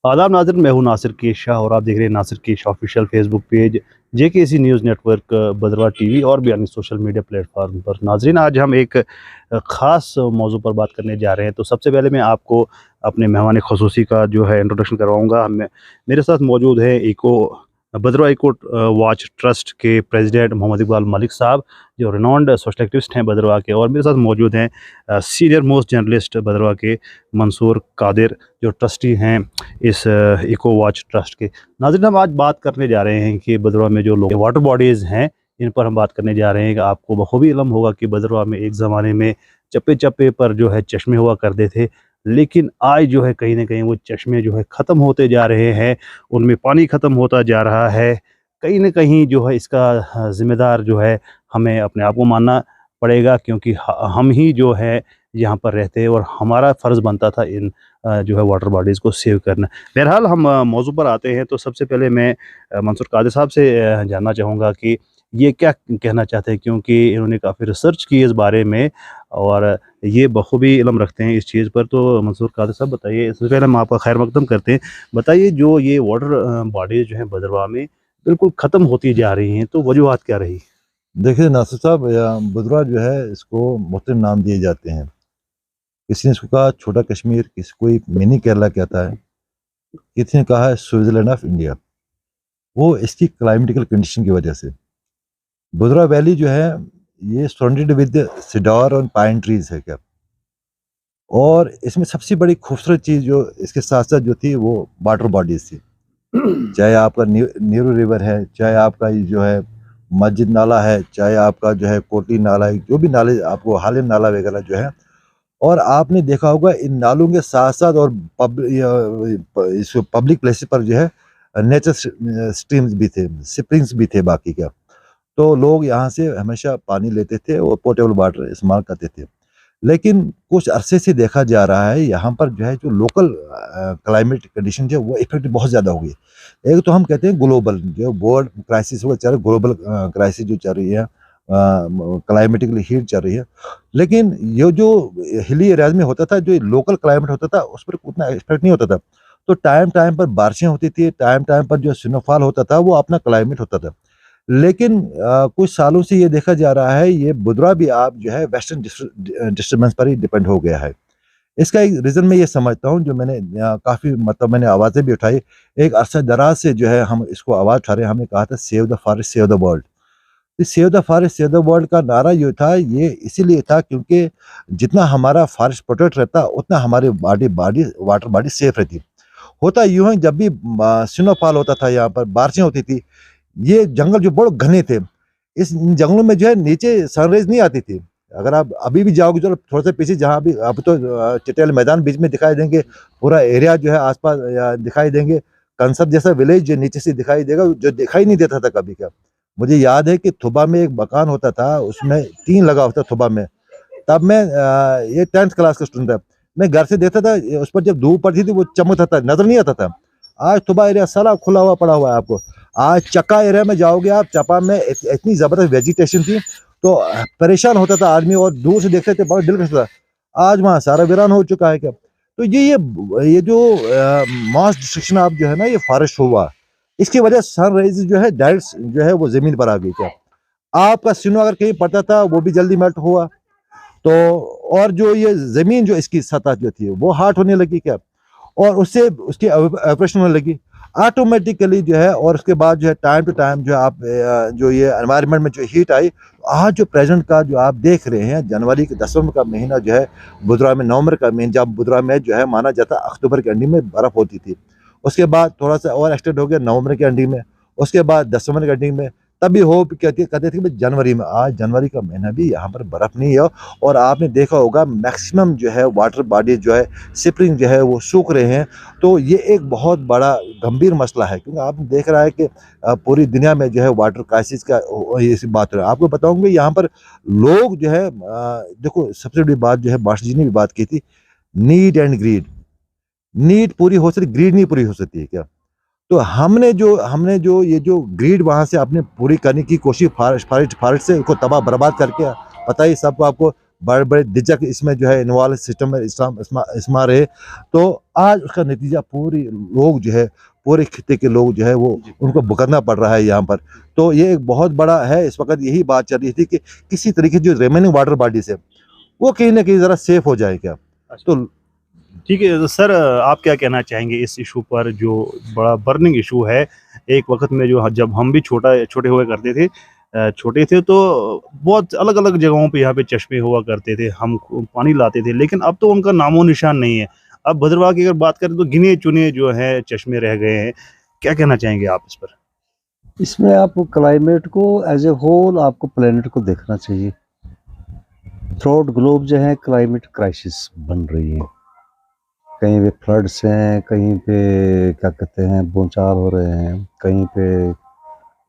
आदाब नाज़रीन, मैं हूँ नासिर के शाह और आप देख रहे हैं नासिर के Shah official Facebook page, JKC news network, Bhaderwah TV और भी अन्य सोशल मीडिया प्लेटफॉर्म पर। नाज़रीन, आज हम एक ख़ास मौजू पर बात करने जा रहे हैं। तो सबसे पहले मैं आपको अपने मेहमान ख़ुसूसी का जो है इंट्रोडक्शन करवाऊँगा। मेरे साथ मौजूद है भद्रवाह इको वॉच ट्रस्ट के प्रेसिडेंट मोहम्मद इकबाल मलिक साहब, जो रिनाउंड सोशल एक्टिविस्ट हैं भद्रवाह के। और मेरे साथ मौजूद हैं सीनियर मोस्ट जर्नलिस्ट भद्रवाह के मंसूर कादिर, जो ट्रस्टी हैं इस इको वॉच ट्रस्ट के। नाज़रीन, हम आज बात करने जा रहे हैं कि भद्रवाह में जो लोग वाटर बॉडीज़ हैं, इन पर हम बात करने जा रहे हैं कि आपको बखूबी इल्म होगा कि भद्रवाह में एक ज़माने में चप्पे-चप्पे पर जो है चश्मे हुआ करते थे। लेकिन आज जो है कहीं न कहीं वो चश्मे जो है ख़त्म होते जा रहे हैं, उनमें पानी ख़त्म होता जा रहा है। कहीं न कहीं जो है इसका ज़िम्मेदार जो है हमें अपने आप को मानना पड़ेगा, क्योंकि हम ही जो है यहाँ पर रहते हैं और हमारा फ़र्ज़ बनता था इन जो है वाटर बॉडीज़ को सेव करना। बहरहाल हम मौज़ू पर आते हैं। तो सबसे पहले मैं मंसूर कादिर साहब से जानना चाहूँगा कि ये क्या कहना चाहते हैं, क्योंकि इन्होंने काफ़ी रिसर्च की इस बारे में और ये बखूबी इल्म रखते हैं इस चीज़ पर। तो मंसूर कादिर साहब बताइए, इससे पहले हम आपका खैर मकदम करते हैं। बताइए, जो ये वाटर बॉडीज़ जो हैं भद्रवाह में बिल्कुल ख़त्म होती जा रही हैं, तो वजूहात क्या रही? देखिए नासिर साहब, बुधरा जो है इसको मुख्तलिफ नाम दिए जाते हैं। किसी ने इसको कहा छोटा कश्मीर, किसी कोई मिनी केरला कहता है, किसी ने कहा है स्विट्जरलैंड ऑफ इंडिया। वो इसकी क्लाइमेटिकल कंडीशन की वजह से बुधरा वैली जो है ये सराउंडेड विद सिडार और पाइन ट्रीज है क्या। और इसमें सबसे बड़ी खूबसूरत चीज़ जो इसके साथ साथ जो थी वो वाटर बॉडीज थी। चाहे आपका नीरू रिवर है, चाहे आपका ये जो है मस्जिद नाला है, चाहे आपका जो है कोटली नाला है, जो भी नाले आपको हालिम नाला वगैरह जो है। और आपने देखा होगा इन नालों के साथ साथ और इस पब्लिक प्लेसेस पर जो है नेचर स्ट्रीम्स भी थे, स्प्रिंग्स भी थे बाकी का। तो लोग यहाँ से हमेशा पानी लेते थे और पोर्टेबल वाटर इस्तेमाल करते थे। लेकिन कुछ अरसे से देखा जा रहा है यहाँ पर जो है जो लोकल क्लाइमेट कंडीशन जो है वो इफेक्ट बहुत ज़्यादा हो गई। एक तो हम कहते हैं ग्लोबल जो वर्ल्ड क्राइसिस वो चल रही, ग्लोबल क्राइसिस जो चल रही है, क्लाइमेटिकली हीट चल रही है। लेकिन ये जो हिली एरियाज में होता था, जो लोकल क्लाइमेट होता था, उस पर उतना इफेक्ट नहीं होता था। तो टाइम टाइम पर बारिशें होती थी, टाइम टाइम पर जो स्नोफॉल होता था वो अपना क्लाइमेट होता था। लेकिन कुछ सालों से ये देखा जा रहा है ये बुधरा भी आप जो है वेस्टर्न डिस्टर्बेंस पर ही डिपेंड हो गया है। इसका एक रीज़न मैं ये समझता हूँ, जो मैंने काफ़ी मतलब मैंने आवाज़ें भी उठाई। एक अरसा दराज से जो है हम इसको आवाज़ उठा रहे हैं, हमने कहा था save the forest save the world. Save the forest save the world का नारा ये था, ये इसीलिए था क्योंकि जितना हमारा फॉरेस्ट प्रोटेक्ट रहता उतना हमारी body body water body safe रहती। होता यूं है, जब भी स्नोफॉल होता था, यहाँ पर बारिशें होती थी, ये जंगल जो बहुत घने थे, इस इन जंगलों में जो है नीचे सनराइज नहीं आती थी। अगर आप अभी भी जाओगे चलो थोड़ा सा पीछे, जहाँ भी अब तो चटेल मैदान बीच में दिखाई देंगे, पूरा एरिया जो है आसपास दिखाई देंगे, कंसब जैसा विलेज जो नीचे से दिखाई देगा, जो दिखाई नहीं देता था कभी का। मुझे याद है कि थुबा में एक मकान होता था, उसमें टीन लगा होता थुबा में। तब मैं ये 10th क्लास का स्टूडेंट था। मैं घर से देखता था, उस पर जब धूप पड़ती थी वो चमकता था, नजर नहीं आता था। आज थुबा एरिया सारा खुला हुआ पड़ा हुआ है आपको। आज चक्का एरिया में जाओगे आप, चपा में इतनी जबरदस्त वेजिटेशन थी, तो परेशान होता था आदमी और दूर से देखते थे, बड़ा दिल करता था। आज वहाँ सारा वीरान हो चुका है क्या। तो ये जो मास डिस्ट्रक्शन आप जो है ना, ये फॉरेस्ट हुआ, इसकी वजह सनराइज जो है डायरेक्ट जो है वो जमीन पर आ गई क्या। आपका स्नो अगर कहीं पड़ता था वो भी जल्दी मेल्ट हुआ। तो और जो ये जमीन जो इसकी सतह जो थी वो हार्ड होने लगी क्या, और उससे उसकी ऑपरेशन होने लगी ऑटोमेटिकली जो है। और उसके बाद जो है टाइम टू टाइम जो है आप जो ये एनवायरनमेंट में जो हीट आई, आज जो प्रेजेंट का जो आप देख रहे हैं, जनवरी के 10वें का महीना जो है बुधरा में, नवंबर का महीना जब बुधरा में जो है माना जाता अक्टूबर के एंडिंग में बर्फ होती थी। उसके बाद थोड़ा सा और एक्सटेंड हो गया नवंबर के एंडिंग में, उसके बाद 10वें के एंडिंग में, तभी हो कहते कहते थे कि जनवरी में। आज जनवरी का महीना भी यहाँ पर बर्फ नहीं है। और आपने देखा होगा मैक्सिमम जो है वाटर बॉडी जो है स्प्रिंग जो है वो सूख रहे हैं। तो ये एक बहुत बड़ा गंभीर मसला है, क्योंकि आपने देख रहा है कि पूरी दुनिया में जो है वाटर क्राइसिस का ये सी बात है। आपको बताऊंगी यहाँ पर लोग जो है देखो, सबसे बड़ी बात जो है बादशाह जी ने भी बात की थी, नीड एंड ग्रीड। नीड पूरी हो सकती, ग्रीड नहीं पूरी हो सकती है क्या। तो हमने जो ये जो ग्रीड वहाँ से आपने पूरी करने की कोशिश, फॉरेस्ट फॉरेस्ट फॉरेस्ट से उसको तबाह बर्बाद करके, पता ही सबको आपको, बड़े बड़े दिज्जक इसमें जो है इन्वॉल्व सिस्टम में इसमें रहे, तो आज उसका नतीजा पूरी लोग जो है, पूरे खिते के लोग जो है वो उनको भुगतना पड़ रहा है यहाँ पर। तो ये एक बहुत बड़ा है। इस वक्त यही बात चल रही थी कि किसी तरीके जो रिमेनिंग वाटर बॉडीज है वो कहीं ना कहीं ज़रा सेफ हो जाए क्या। तो ठीक है, तो सर आप क्या कहना चाहेंगे इस इशू पर, जो बड़ा बर्निंग इशू है? एक वक्त में जो जब हम भी छोटे हुआ करते थे, छोटे थे तो बहुत अलग अलग जगहों पे यहाँ पे चश्मे हुआ करते थे, हम पानी लाते थे, लेकिन अब तो उनका नामो निशान नहीं है। अब भद्रवाह की अगर बात करें तो गिने चुने जो है चश्मे रह गए हैं। क्या कहना चाहेंगे आप इस पर? इसमें आप क्लाइमेट को एज ए होल आपको प्लेनेट को देखना चाहिए। थ्रू ग्लोब जो है क्लाइमेट क्राइसिस बन रही है। कहीं पे फ्लड्स हैं, कहीं पे क्या कहते हैं भूचाल हो रहे हैं, कहीं पे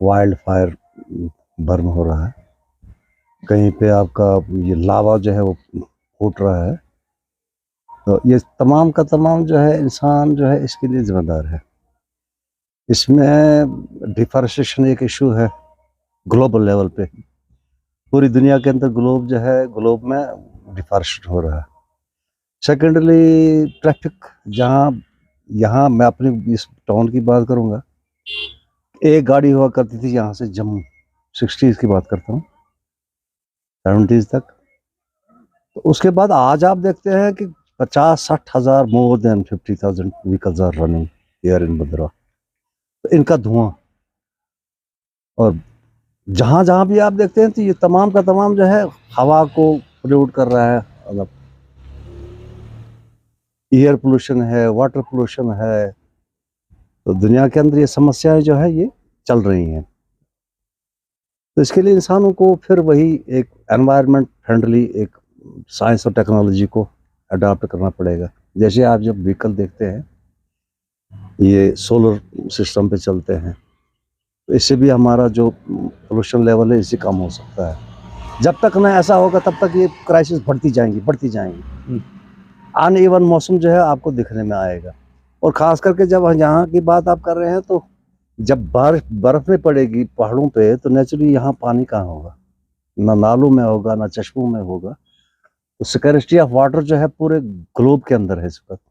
वाइल्ड फायर बर्न हो रहा है, कहीं पे आपका ये लावा जो है वो फूट रहा है। तो ये तमाम का तमाम जो है इंसान जो है इसके लिए जिम्मेदार है। इसमें डिफॉरेस्टेशन एक इशू है ग्लोबल लेवल पे। पूरी दुनिया के अंदर ग्लोब में डिफॉरेस्टेशन हो रहा है। सेकेंडली ट्रैफिक, यहाँ मैं अपनी इस टाउन की बात करूँगा, एक गाड़ी हुआ करती थी यहाँ से जम्मू, 60s की बात करता हूँ, 70s तक। तो उसके बाद आज आप देखते हैं कि 50-60 हज़ार, more than 50,000 vehicles are running here in Bhaderwah. तो इनका धुआं, और जहाँ जहाँ भी आप देखते हैं तो ये तमाम का तमाम जो है हवा को पोल्यूट कर रहा है। मतलब एयर पोल्यूशन है, वाटर पोल्यूशन है। तो दुनिया के अंदर ये समस्याएं जो है ये चल रही हैं। तो इसके लिए इंसानों को फिर वही एक एनवायरनमेंट फ्रेंडली एक साइंस और टेक्नोलॉजी को अडॉप्ट करना पड़ेगा। जैसे आप जब व्हीकल देखते हैं ये सोलर सिस्टम पे चलते हैं, तो इससे भी हमारा जो पोल्यूशन लेवल है इससे कम हो सकता है। जब तक ना ऐसा होगा तब तक ये क्राइसिस बढ़ती जाएंगी। अनइवन मौसम जो है आपको दिखने में आएगा। और ख़ास करके जब यहाँ की बात आप कर रहे हैं, तो जब बर्फ़ में पड़ेगी पहाड़ों पे, तो नेचुरली यहाँ पानी कहाँ होगा, ना नालों में होगा, ना चश्मों में होगा। तो स्कैरिसिटी ऑफ वाटर जो है पूरे ग्लोब के अंदर है इस वक्त।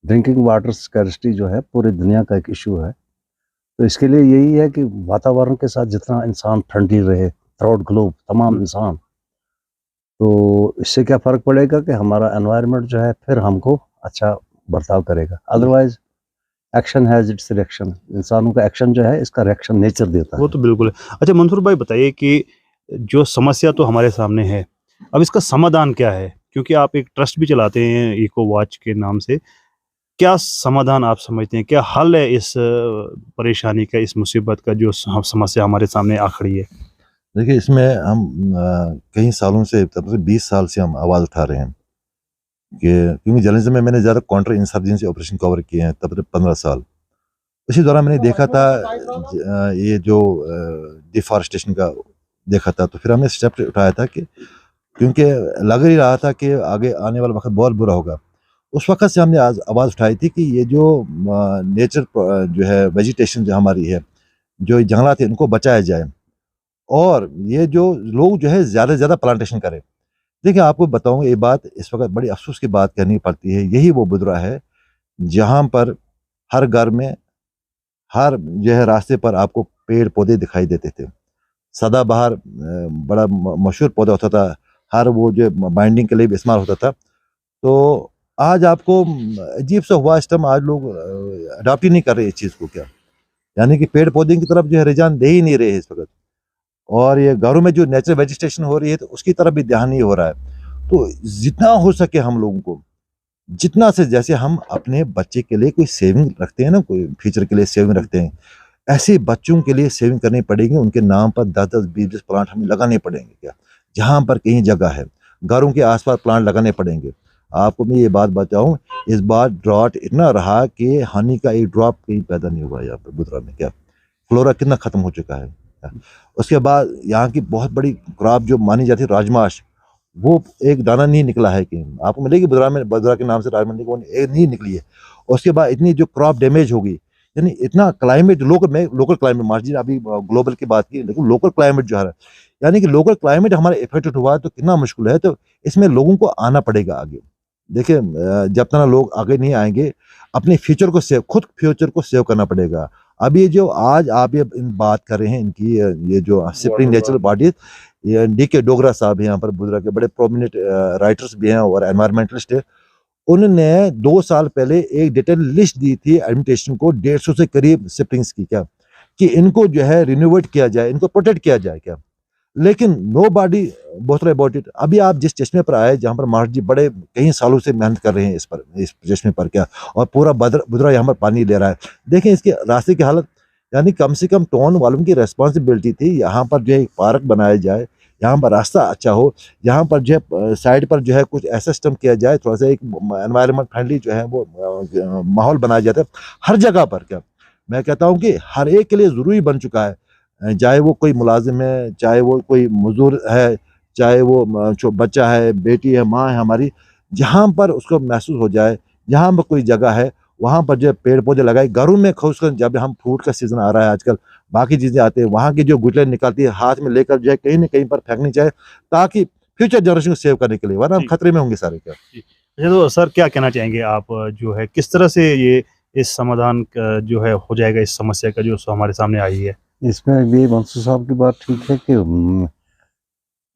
ड्रिंकिंग वाटर स्कैरिसिटी जो है पूरी दुनिया का एक इशू है। तो इसके लिए यही है कि वातावरण के साथ जितना इंसान फ्रेंडली रहे थ्रू ग्लोब, तमाम इंसान, तो इससे क्या फ़र्क पड़ेगा कि हमारा एनवायरनमेंट जो है फिर हमको अच्छा बर्ताव करेगा। Otherwise action has its reaction. इंसानों का एक्शन जो है इसका रिएक्शन नेचर देता है। वो तो बिल्कुल है। अच्छा मंसूर भाई बताइए कि जो समस्या तो हमारे सामने है, अब इसका समाधान क्या है? क्योंकि आप एक ट्रस्ट भी चलाते हैं इको वॉच के नाम से। क्या समाधान आप समझते हैं? क्या हल है इस परेशानी का, इस मुसीबत का, जो समस्या हमारे सामने आ खड़ी है? देखिए, इसमें हम कई सालों से, तब से 20 साल से हम आवाज़ उठा रहे हैं कि क्योंकि जर्नलिज्म में मैंने ज़्यादा काउंटर इंसर्जेंसी ऑपरेशन कवर किए हैं, तब से 15 साल। उसी दौरान मैंने देखा था ये जो डिफॉरेस्टेशन का देखा था, तो फिर हमने स्टेप उठाया था कि क्योंकि लग ही रहा था कि आगे आने वाला वक्त बहुत बुरा होगा। उस वक्त से हमने आवाज़ उठाई थी कि ये जो नेचर जो है, वेजिटेशन जो हमारी है, जो जंगलात है, इनको बचाया जाए और ये जो लोग जो है ज़्यादा से ज़्यादा प्लांटेशन करें। देखिए, आपको बताऊँ ये बात, इस वक्त बड़ी अफसोस की बात कहनी पड़ती है। यही वो बुदरा है जहाँ पर हर घर में, हर जो है रास्ते पर आपको पेड़ पौधे दिखाई देते थे। सदाबहार बड़ा मशहूर पौधा होता था, हर वो जो बाइंडिंग के लिए भी इस्तेमाल होता था। तो आज आपको अजीब सा हुआ सिस्टम, आज लोग अडॉप्ट ही नहीं कर रहे इस चीज़ को। क्या यानी कि पेड़ पौधे की तरफ जो है रुझान दे ही नहीं रहे इस वक्त, और ये घरों में जो नेचुरल वेजिटेशन हो रही है तो उसकी तरफ भी ध्यान नहीं हो रहा है। तो जितना हो सके हम लोगों को, जितना से, जैसे हम अपने बच्चे के लिए कोई सेविंग रखते हैं ना, कोई फ्यूचर के लिए सेविंग रखते हैं, ऐसे बच्चों के लिए सेविंग करनी पड़ेगी। उनके नाम पर 10-10, 20-20 प्लांट हमें लगाने पड़ेंगे। क्या जहाँ पर कहीं जगह है, घरों के आसपास प्लांट लगाने पड़ेंगे। आपको मैं ये बात बताऊं, इस बार ड्रॉट इतना रहा कि हनी का एक ड्रॉप कहीं पैदा नहीं हुआ यहाँ पर बुदरा में। क्या फ्लोरा कितना ख़त्म हो चुका है। उसके बाद यहाँ की बहुत बड़ी क्रॉप जो मानी जाती है राजमाश, वो एक दाना नहीं निकला है। कि आपको मिलेगी बुदरा में, बुदरा के नाम से राजमंडी को एक नहीं निकली है। उसके बाद इतनी जो क्रॉप डैमेज होगी, यानी इतना क्लाइमेट लोकल क्लाइमेट मार्जिन अभी ग्लोबल की बात की, लेकिन लोकल क्लाइमेट जो है, यानी कि लोकल क्लाइमेट हमारा इफेक्टेड हुआ है तो कितना मुश्किल है। तो इसमें लोगों को आना पड़ेगा आगे। देखिए जब तक लोग आगे नहीं आएंगे, अपने फ्यूचर को सेव, खुद फ्यूचर को सेव करना पड़ेगा। अब ये जो आज आप ये बात कर रहे हैं इनकी, ये जो सिपरिंग नेचुरल बॉडीज, ये DK डोगरा साहब हैं यहाँ पर बुधरा के बड़े प्रोमिनेंट राइटर्स भी हैं और एनवायरमेंटलिस्ट है। उन्होंने 2 साल पहले एक डिटेल लिस्ट दी थी एडमिनिस्ट्रेशन को, 150 से करीब सिपरिंग्स की, क्या कि इनको जो है रिनोवेट किया जाए, इनको प्रोटेक्ट किया जाए क्या। लेकिन nobody bother about it. अभी आप जिस चश्मे पर आए, जहाँ पर महाराज जी बड़े कई सालों से मेहनत कर रहे हैं इस चश्मे पर, क्या, और पूरा बुधरा यहाँ पर पानी ले रहा है। देखें इसके रास्ते की हालत, यानी कम से कम टाउन वालों की रेस्पॉन्सिबिलिटी थी यहाँ पर जो है एक पार्क बनाया जाए, यहाँ पर रास्ता अच्छा हो, यहाँ पर जो है साइड पर जो है कुछ ऐसा सिस्टम किया जाए, थोड़ा सा एक एनवायरनमेंट फ्रेंडली जो है वो माहौल बनाया जाता है हर जगह पर। क्या मैं कहता हूँ कि हर एक के लिए ज़रूरी बन चुका है, चाहे वो कोई मुलाजिम है, चाहे वो कोई मजदूर है, चाहे वो जो बच्चा है, बेटी है, माँ है हमारी, जहाँ पर उसको महसूस हो जाए, जहाँ पर कोई जगह है वहाँ पर जो है पेड़ पौधे लगाए। घरों में खासकर जब हम फ्रूट का सीज़न आ रहा है आजकल, बाकी चीज़ें आती हैं, वहाँ की जो गुटलें निकलती है हाथ में लेकर जो है कहीं ना कहीं पर फेंकनी चाहिए, ताकि फ्यूचर जनरेशन को सेव करने के लिए, वरना हम खतरे में होंगे सारे। क्या अच्छा, तो सर क्या कहना चाहेंगे आप, जो है किस तरह से ये इस समाधान का जो है हो जाएगा इस समस्या का जो हमारे सामने आई है? इसमें ये मंसूर साहब की बात ठीक है कि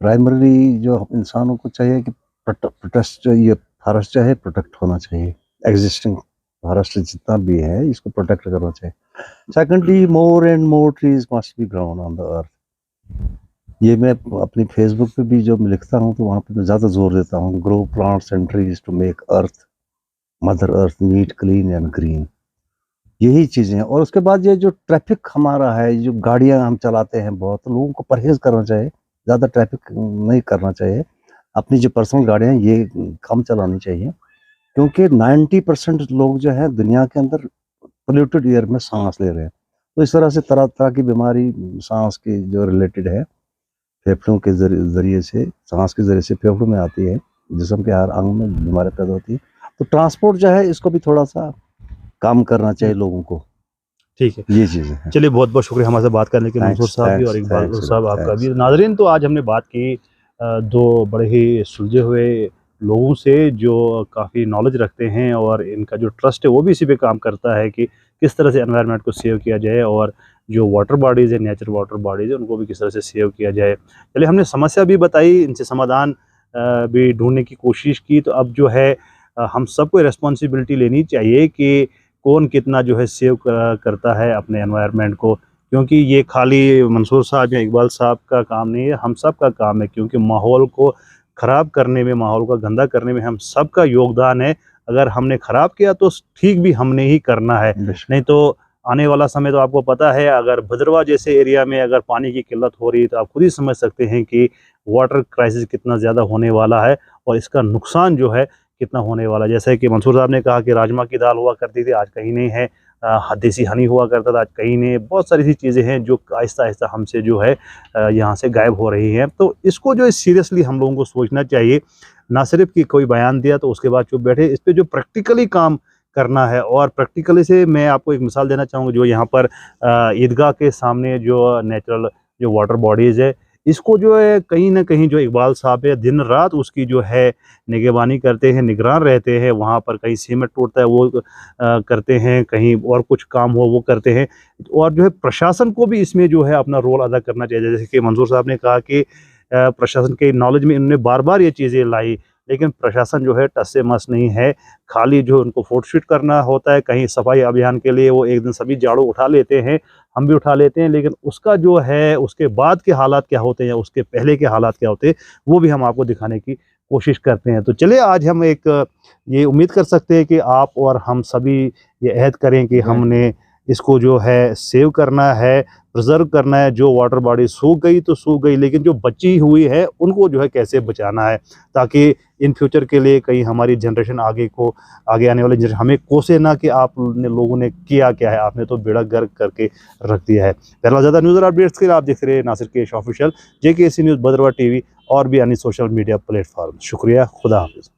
प्राइमरी जो इंसानों को चाहिए कि प्रोटेक्ट, ये फॉरेस्ट जो है प्रोटेक्ट होना चाहिए, एग्जिस्टिंग फॉरेस्ट जितना भी है इसको प्रोटेक्ट करना चाहिए। Secondly, more and more trees must be grown on the earth. ये मैं अपनी फेसबुक पे भी जो मैं लिखता हूँ तो वहाँ पे मैं ज़्यादा जोर देता हूँ, grow plants and trees to make earth, mother earth neat, clean and green. यही चीज़ें हैं। और उसके बाद ये जो ट्रैफिक हमारा है, जो गाड़ियाँ हम चलाते हैं बहुत, तो लोगों को परहेज़ करना चाहिए, ज़्यादा ट्रैफिक नहीं करना चाहिए, अपनी जो पर्सनल गाड़ियाँ ये कम चलानी चाहिए, क्योंकि 90% लोग जो हैं दुनिया के अंदर पोल्यूटेड एयर में सांस ले रहे हैं। तो इस तरह से तरह तरह की बीमारी सांस की जो रिलेटेड है, फेफड़ों के ज़रिए से, सांस के ज़रिए से फेफड़ों में आती है, जिस्म के हर अंग में बीमारी पैदा होती है। तो ट्रांसपोर्ट जो है इसको भी थोड़ा सा काम करना चाहिए लोगों को। ठीक है, ये चीज़ें हैं। चलिए बहुत बहुत शुक्रिया हमारे साथ बात करने के लिए मंसूर साहब भी और इकबाल साहब आपका भी। नाजरीन, तो आज हमने बात की दो बड़े ही सुलझे हुए लोगों से जो काफ़ी नॉलेज रखते हैं और इनका जो ट्रस्ट है वो भी इसी पे काम करता है कि किस तरह से एनवायरनमेंट को सेव किया जाए और जो वाटर बॉडीज़ है, नेचुरल वाटर बॉडीज़ है, उनको भी किस तरह से सेव किया जाए। चलिए, हमने समस्या भी बताई, इनसे समाधान भी ढूंढने की कोशिश की। तो अब जो है हम सबको रिस्पॉन्सिबिलिटी लेनी चाहिए कि कौन कितना जो है सेव करता है अपने एनवायरनमेंट को, क्योंकि ये खाली मंसूर साहब या इकबाल साहब का काम नहीं है, हम सब का काम है। क्योंकि माहौल को ख़राब करने में, माहौल को गंदा करने में हम सब का योगदान है। अगर हमने ख़राब किया तो ठीक भी हमने ही करना है, नहीं तो आने वाला समय तो आपको पता है, अगर भद्रवाह जैसे एरिया में अगर पानी की किल्लत हो रही है तो आप खुद ही समझ सकते हैं कि वाटर क्राइसिस कितना ज़्यादा होने वाला है और इसका नुकसान जो है कितना होने वाला है। जैसे कि मंसूर साहब ने कहा कि राजमा की दाल हुआ करती थी, आज कहीं नहीं है, देसी हनी हुआ करता था, आज कहीं नहीं है। बहुत सारी ऐसी चीज़ें हैं जो आहिस्ता आहिस्ता हमसे जो है यहाँ से गायब हो रही हैं। तो इसको जो है सीरियसली हम लोगों को सोचना चाहिए, ना सिर्फ कि कोई बयान दिया तो उसके बाद चुप बैठे, इस पर जो प्रैक्टिकली काम करना है। और प्रैक्टिकली से मैं आपको एक मिसाल देना चाहूँगा, जो यहाँ पर ईदगाह के सामने जो नेचुरल जो वाटर बॉडीज़ है, इसको जो है कहीं ना कहीं जो इकबाल साहब है दिन रात उसकी जो है निगरानी करते हैं, निगरान रहते हैं। वहाँ पर कहीं सीमेंट टूटता है वो करते हैं, कहीं और कुछ काम हो वो करते हैं। और जो है प्रशासन को भी इसमें जो है अपना रोल अदा करना चाहिए। जैसे कि मंसूर साहब ने कहा कि प्रशासन के नॉलेज में इन्होंने बार बार ये चीज़ें लाई, लेकिन प्रशासन जो है टस से मस नहीं है। खाली जो उनको फोटोशूट करना होता है, कहीं सफाई अभियान के लिए वो एक दिन सभी झाड़ू उठा लेते हैं, हम भी उठा लेते हैं, लेकिन उसका जो है उसके बाद के हालात क्या होते हैं या उसके पहले के हालात क्या होते हैं वो भी हम आपको दिखाने की कोशिश करते हैं। तो चलिए, आज हम एक ये उम्मीद कर सकते हैं कि आप और हम सभी ये अहद करें कि हमने इसको जो है सेव करना है, प्रिजर्व करना है। जो वाटर बॉडी सूख गई तो सूख गई, लेकिन जो बची हुई है उनको जो है कैसे बचाना है, ताकि इन फ्यूचर के लिए कहीं हमारी जनरेशन आगे आने वाली जनरेशन हमें कोसे ना कि आप लोगों ने किया क्या है, आपने तो बेड़ा गर्क करके रख दिया है। पहला ज़्यादा न्यूज़ और अपडेट्स के लिए आप देख रहे हैं Nasir Kesh official, JKC news, Bhaderwah TV और भी अन्य सोशल मीडिया प्लेटफॉर्म। शुक्रिया, खुदा हाफिज़।